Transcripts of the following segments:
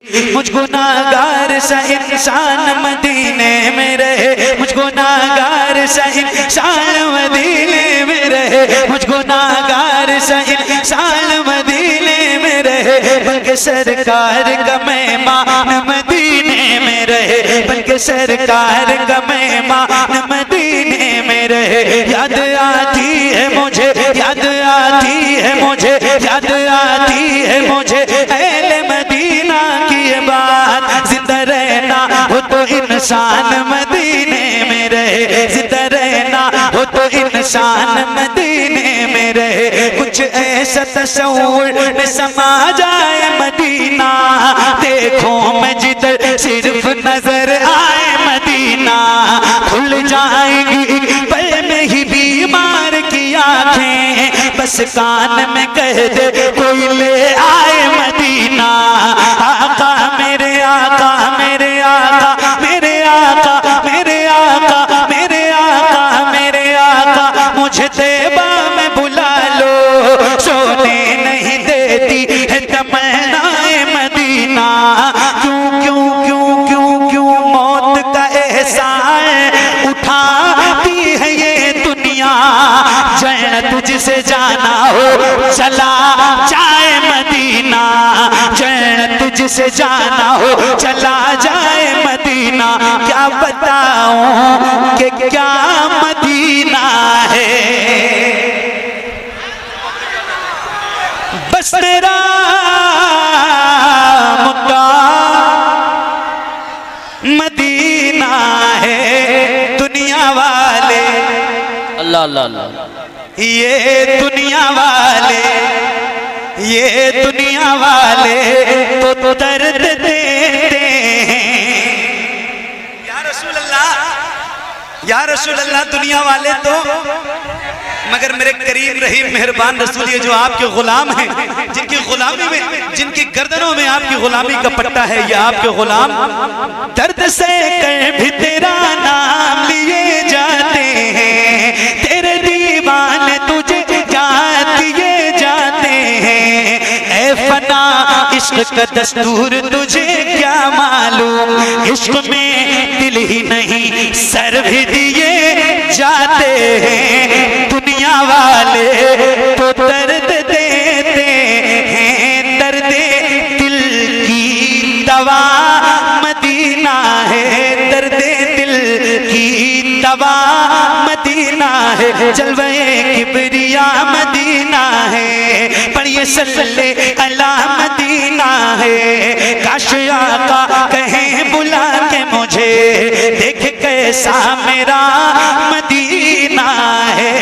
मुझ गुनाहगार सा इंसान मदीने में रहे, मुझ गुनाहगार सा इंसान मदीने में रहे, मुझ गुनाहगार सा इंसान मदीने में रहे, बल्कि सरकार का मेहमान मदीने में रहे, बल्कि सरकार का मेहमान मदीने में रहे। याद आती है मुझे, याद आती है मुझे, याद आती है मुझे अहले मदीना की बात। जिंदा रहना हो तो इंसान मदीने में रहे, जिंदा रहना हो तो इंसान मदीने में रहे। कुछ ऐसा तस्वुर में समा जाए मदीना, देखो मैं जिधर सिर्फ नजर आए मदीना, खुल जाएगी पल में ही बीमार की आंखें, बस कान में कह दे कोई ले आए मदीना। आका मेरे आका, मेरे आका, मेरे आका, मेरे आका, मेरे आका, मेरे आका, मुझे तैबा में बुला लो, सोने नहीं देती है तमन्नाए मदीना। क्यों क्यों क्यों क्यों क्यों मौत का एहसान उठाती है ये दुनिया, जन्नत तुझसे जाना हो चला जाए मदीना, जन्नत तुझसे जाना हो चला जाए मदीना। क्या बताऊं कि क्या मदीना है, बस तेरा मक्का मदीना है। दुनिया वाले अल्लाह अल्लाह अल्लाह, ये दुनिया वाले, ये दुनिया वाले तो दर्द देते हैं। या रसूल अल्लाह, या रसूल अल्लाह, दुनिया वाले तो, मगर मेरे करीम रहीम मेहरबान रसूल, ये जो आपके गुलाम हैं, जिनकी गुलामी में, जिनकी गर्दनों में आपकी गुलामी का पट्टा है, ये आपके गुलाम दर्द से कर भी तेरा नाम लिए जाते हैं, तेरे दीवाने तुझे याद किए जाते हैं। ऐ फना इश्क का दस्तूर तुझे क्या मालूम, इश्क में दिल ही नहीं सर भी दिए जाते हैं। दुनिया वाले तो दर्द देते हैं, दर्द दिल की दवा मदीना है, दर्द दिल की दवा मदीना है। जलवे किबरिया मदीना है, पढ़िए सल्ले अला मदीना है। काश आका कहें बुला के मुझे, देख कैसा मेरा मदीना है।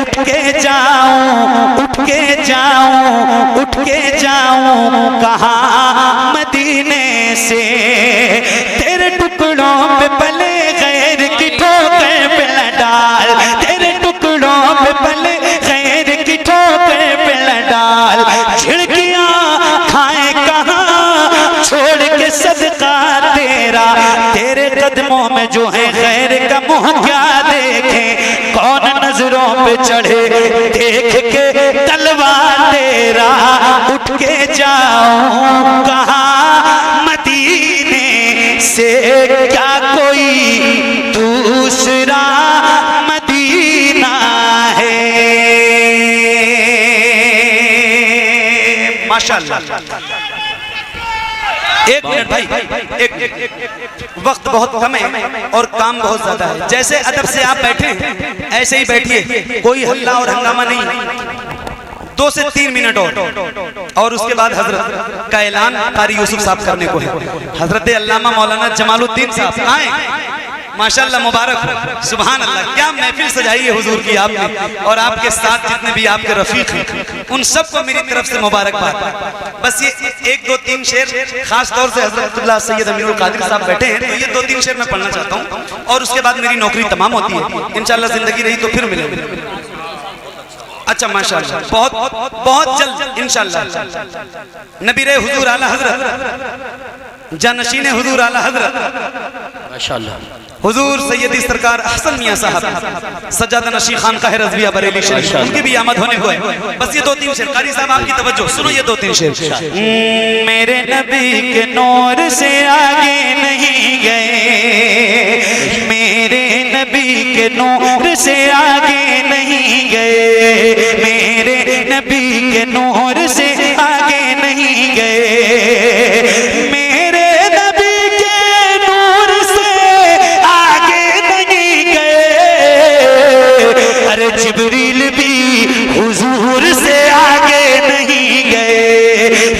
उठ के जाऊं, उठ के जाऊं, उठ के जाऊं कहाँ मदीने से, तेरे टुकड़ों पे पले गैर की ठोकर पे न डाल, तेरे टुकड़ों पे पले गैर की ठोकर पे न डाल। झिड़कियां खाए कहाँ छोड़ के सदका तेरा, तेरे कदमों में जो है गैर का मुंह क्या देखे, कौन नजरों पे चढ़े देख के तलवार तेरा। उठ के जाऊं कहाँ मदीने से, क्या कोई दूसरा मदीना है। माशाअल्लाह। एक मिनट भाई, एक वक्त बहुत कम है और काम बहुत ज्यादा है। जैसे अदब से आप बैठे ऐसे ही बैठिए, कोई हल्ला और हंगामा नहीं। 2 से 3 मिनट और उसके बाद हजरत का ऐलान कारी यूसुफ साहब करने को है। हजरत अल्लामा मौलाना जमालुद्दीन साहब आए, माशाअल्लाह, मुबारक हो, सुभान अल्लाह। क्या महफिल सजाई है हुजूर की आपने, और आपके साथ जितने भी आपके रफीक हैं उन सबको मेरी तरफ से मुबारकबाद। बस ये 1, 2, 3 शेर खास तौर से हजरत सैयद अमीरुल कादिर साहब बैठे हैं, तो ये 2-3 शेर मैं पढ़ना चाहता हूँ और उसके बाद मेरी नौकरी तमाम होती है। इंशाअल्लाह जिंदगी रही तो फिर मिलेंगे। अच्छा माशाअल्लाह, बहुत बहुत जल्द इंशाअल्लाह। नबीरे हुजूर आला हजरत, जानशीने हुजूर आला हजरत माशाअल्लाह। हुजूर सैयदी सरकार हसन मियां साहब सज्जादा नशी खान का है रज़विया बरेली शरीफ, उनकी भी आमद होने को है। बस ये 2-3 शेर, कारी साहब आपकी तवज्जो सुनो, ये 2-3 शेर। मेरे नबी के नूर से आगे नहीं गए, मेरे नबी के नूर से आगे नहीं गए, मेरे नबी के नूर से आगे नहीं गए, मेरे नबी के नूर से आगे नहीं गए। अरे जिब्रील भी हुजूर से आगे नहीं गए,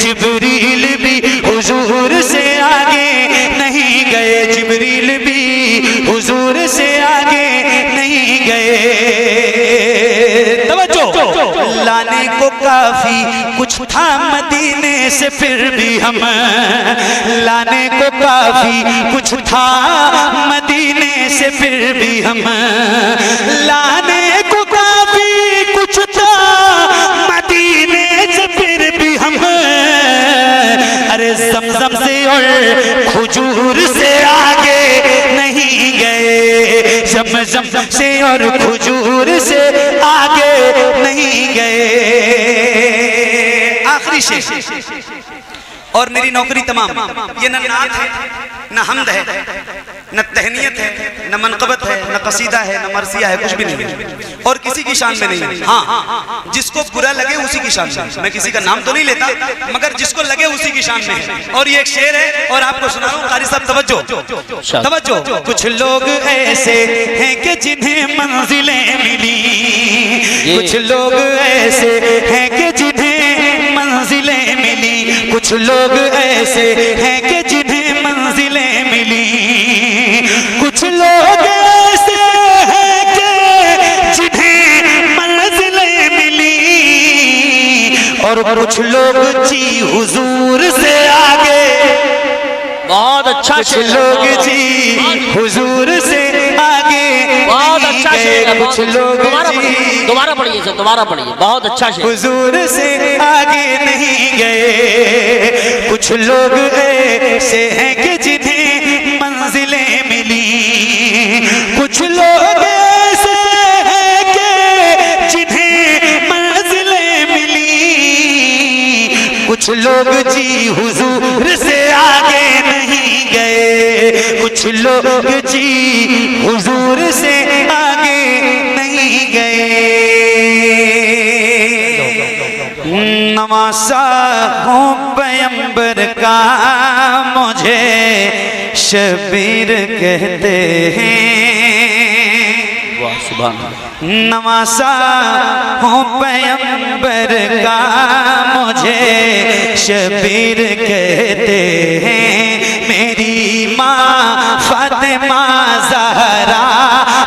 जिब्रील भी हुजूर से आगे नहीं गए, जिब्रील भी हुजूर से आगे नहीं गए। तवज्जो, लाने को काफी कुछ था मदीने से, फिर भी हम लाने को काफी कुछ था मदीने से, फिर भी हम लाने को काफी कुछ था मदीने से, फिर भी हम अरे ज़मज़म से और खजूर से आगे नहीं गए, ज़मज़म से और खजूर से आगे नहीं गए। आखिरी शेर, और मेरी नौकरी तमाम, ये न नात है, न हमद है, न तहनीयत है, न मनक़बत है, न कसीदा है, न मरसिया है, कुछ भी नहीं है, और किसी की शान में नहीं है। हाँ, जिसको बुरा लगे उसी की शान में, मैं किसी का नाम तो नहीं लेता, मगर जिसको लगे उसी की शान में है। और ये एक शेर है और आपको सुना रहा हूँ, कारी साहब तवज्जो तवज्जो। कुछ लोग ऐसे हैं कि जिन्हें मंजिलें मिली, कुछ लोग ऐसे हैं कि जिन्हें मंजिलें मिली, कुछ लोग ऐसे हैं कि जिन्हें मंजिलें मिली, कुछ लोग ऐसे हैं कि जिन्हें मंजिलें मिली, और कुछ लोग जी हुजूर से आगे। बहुत अच्छा, कुछ लोग जी हुजूर से आगे, बहुत अच्छा शेर, कुछ लोग दोबारा पढ़िए सर, दोबारा पढ़िए, बहुत अच्छा शेर। हुजूर से आगे नहीं गए, कुछ लोग ऐसे हैं कि जिन्हें मंजिलें मिली, कुछ लोग ऐसे हैं कि जिन्हें मंजिलें मिली, कुछ लोग जी हुजूर से आगे नहीं गए, कुछ लोग जी हुजूर से आगे नहीं गए। नवासा हूँ पैगंबर का, मुझे शबीर कहते हैं। वाह सुभान अल्लाह। नवासा हूँ पैगंबर का, मुझे शबीर कहते हैं। मेरी माँ फातिमा ज़हरा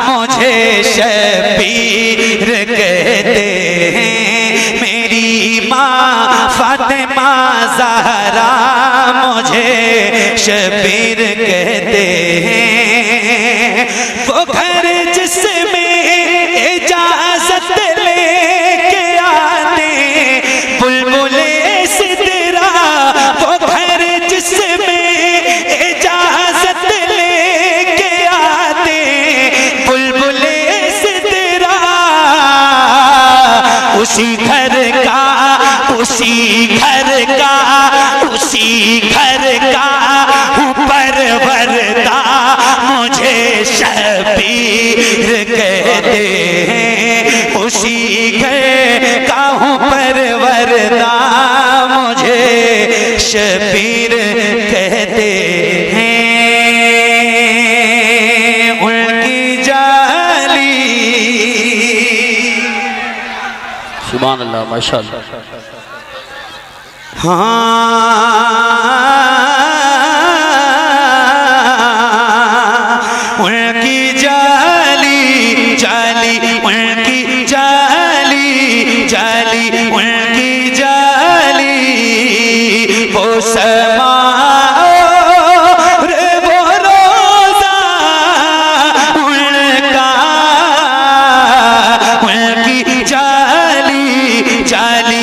मुझे शबीर कहते हैं, मेरी माँ फातिमा ज़हरा मुझे शबीर कहते हैं। वो घर जिसमें इजाज़त लेके आते बुलबुले सिदरा, वो घर जिसमें इजाज़त लेके आते बुलबुले सिदरा, उसी घर का उसी घर का उसी घर का परवरदा मुझे शबीर कहते हैं, उसी घर का हूँ परवरदा मुझे शबीर कहते हैं। उनकी जाली सुभान अल्लाह माशाअल्लाह। उनकी जाली जाली, उनकी जाली जाली, उनकी जाली वो समा रे वो रोज़ा उनका, उनकी जाली जाली